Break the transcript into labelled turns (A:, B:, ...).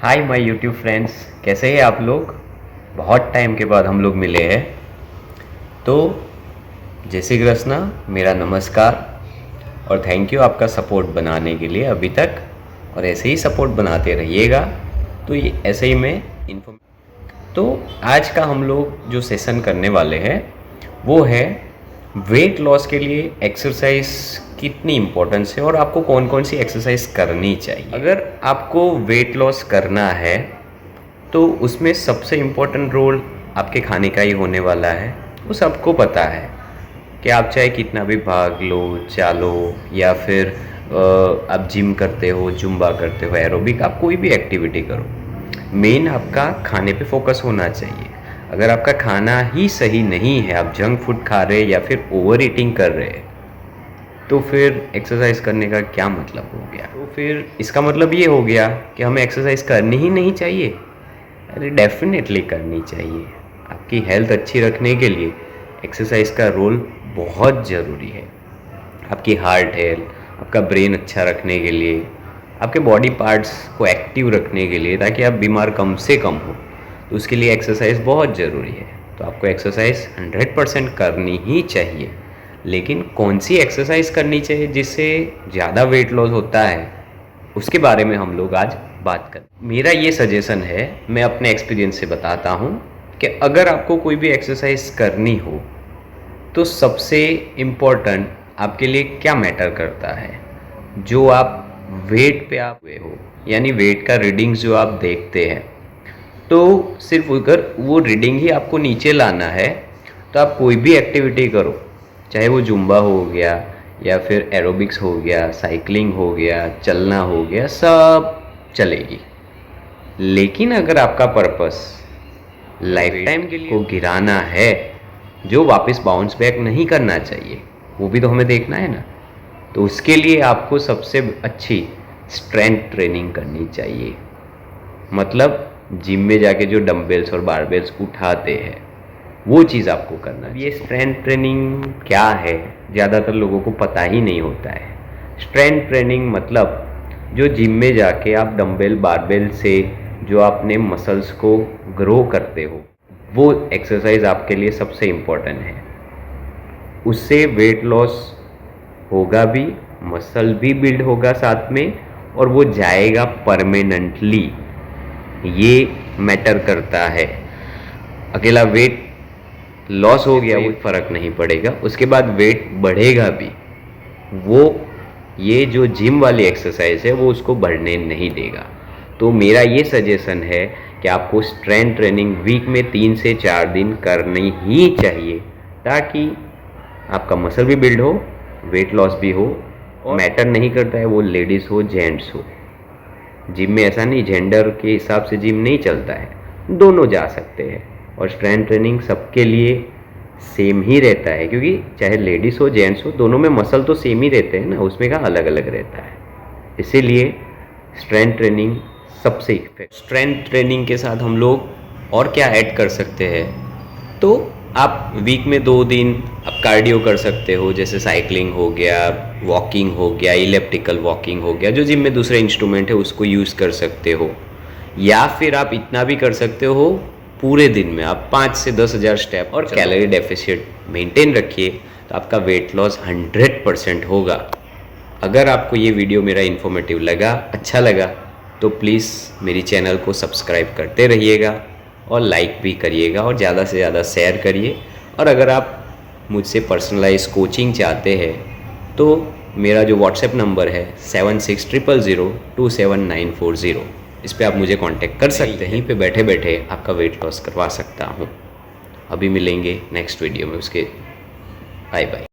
A: Hi my YouTube friends, कैसे हैं आप लोग। बहुत टाइम के बाद हम लोग मिले हैं। तो जय श्री कृष्णा, मेरा नमस्कार और थैंक यू आपका सपोर्ट बनाने के लिए अभी तक, और ऐसे ही सपोर्ट बनाते रहिएगा। तो ये ऐसे ही मैं तो आज का हम लोग जो सेशन करने वाले हैं वो है वेट लॉस के लिए एक्सरसाइज कितनी इम्पोर्टेंस है और आपको कौन कौन सी एक्सरसाइज करनी चाहिए। अगर आपको वेट लॉस करना है तो उसमें सबसे इम्पोर्टेंट रोल आपके खाने का ही होने वाला है। वो सबको पता है कि आप चाहे कितना भी भाग लो, चालो या फिर आप जिम करते हो, जुम्बा करते हो, एरोबिक, आप कोई भी एक्टिविटी करो, मेन आपका खाने पे फोकस होना चाहिए। अगर आपका खाना ही सही नहीं है, आप जंक फूड खा रहे हैं या फिर ओवर ईटिंग कर रहे हैं, तो फिर एक्सरसाइज करने का क्या मतलब हो गया। तो फिर इसका मतलब ये हो गया कि हमें एक्सरसाइज करनी ही नहीं चाहिए। अरे डेफिनेटली करनी चाहिए। आपकी हेल्थ अच्छी रखने के लिए एक्सरसाइज का रोल बहुत ज़रूरी है। आपकी हार्ट हेल्थ, आपका ब्रेन अच्छा रखने के लिए, आपके बॉडी पार्ट्स को एक्टिव रखने के लिए, ताकि आप बीमार कम से कम हो, तो उसके लिए एक्सरसाइज बहुत ज़रूरी है। तो आपको एक्सरसाइज 100% करनी ही चाहिए। लेकिन कौन सी एक्सरसाइज करनी चाहिए जिससे ज़्यादा वेट लॉस होता है, उसके बारे में हम लोग आज बात करें। मेरा ये सजेशन है, मैं अपने एक्सपीरियंस से बताता हूँ कि अगर आपको कोई भी एक्सरसाइज करनी हो तो सबसे इम्पोर्टेंट आपके लिए क्या मैटर करता है, जो आप वेट पे आप हुए हो, यानी वेट का रीडिंग्स जो आप देखते हैं, तो सिर्फ अगर वो रीडिंग ही आपको नीचे लाना है तो आप कोई भी एक्टिविटी करो, चाहे वो जुम्बा हो गया या फिर एरोबिक्स हो गया, साइकिलिंग हो गया, चलना हो गया, सब चलेगी। लेकिन अगर आपका पर्पस लाइफ टाइम के लिए को गिराना है, जो वापस बाउंस बैक नहीं करना चाहिए, वो भी तो हमें देखना है ना। तो उसके लिए आपको सबसे अच्छी स्ट्रेंथ ट्रेनिंग करनी चाहिए। मतलब जिम में जाके जो डंबल्स और बारबेल्स उठाते हैं, वो चीज़ आपको करना है। ये स्ट्रेंथ ट्रेनिंग क्या है, ज़्यादातर लोगों को पता ही नहीं होता है। स्ट्रेंथ ट्रेनिंग मतलब जो जिम में जाके आप डंबल बारबेल से जो आपने मसल्स को ग्रो करते हो, वो एक्सरसाइज आपके लिए सबसे इम्पोर्टेंट है। उससे वेट लॉस होगा भी, मसल भी बिल्ड होगा साथ में, और वो जाएगा परमानेंटली। ये मैटर करता है। अकेला वेट लॉस हो गया वो फर्क नहीं पड़ेगा, उसके बाद वेट बढ़ेगा भी, वो ये जो जिम वाली एक्सरसाइज है वो उसको बढ़ने नहीं देगा। तो मेरा ये सजेशन है कि आपको स्ट्रेंथ ट्रेनिंग वीक में 3 से 4 दिन करनी ही चाहिए, ताकि आपका मसल भी बिल्ड हो, वेट लॉस भी हो। और मैटर नहीं करता है वो लेडीज़ हो जेंट्स हो। जिम में ऐसा नहीं, जेंडर के हिसाब से जिम नहीं चलता है, दोनों जा सकते हैं। और स्ट्रेंथ ट्रेनिंग सबके लिए सेम ही रहता है, क्योंकि चाहे लेडीज़ हो जेंट्स हो, दोनों में मसल तो सेम ही रहते हैं ना, उसमें का अलग अलग रहता है। इसीलिए स्ट्रेंथ ट्रेनिंग सबसे इफेक्टिव। स्ट्रेंथ ट्रेनिंग के साथ हम लोग और क्या ऐड कर सकते हैं, तो आप वीक में 2 दिन आप कार्डियो कर सकते हो, जैसे साइकिलिंग हो गया, वॉकिंग हो गया, इलेप्टिकल वॉकिंग हो गया, जो जिम में दूसरे इंस्ट्रूमेंट है उसको यूज़ कर सकते हो। या फिर आप इतना भी कर सकते हो, पूरे दिन में आप 5 से 10,000 स्टेप और कैलोरी डेफिसिट मेंटेन रखिए, तो आपका वेट लॉस 100% होगा। अगर आपको ये वीडियो मेरा इन्फॉर्मेटिव लगा, अच्छा लगा, तो प्लीज़ मेरी चैनल को सब्सक्राइब करते रहिएगा और लाइक भी करिएगा और ज़्यादा से ज़्यादा शेयर करिए। और अगर आप मुझसे पर्सनलाइज कोचिंग चाहते हैं तो मेरा जो व्हाट्सएप नंबर है 7600279440, इस पे आप मुझे कांटेक्ट कर सकते हैं। यहीं पे बैठे बैठे आपका वेट लॉस करवा सकता हूँ। अभी मिलेंगे नेक्स्ट वीडियो में, उसके बाय बाय।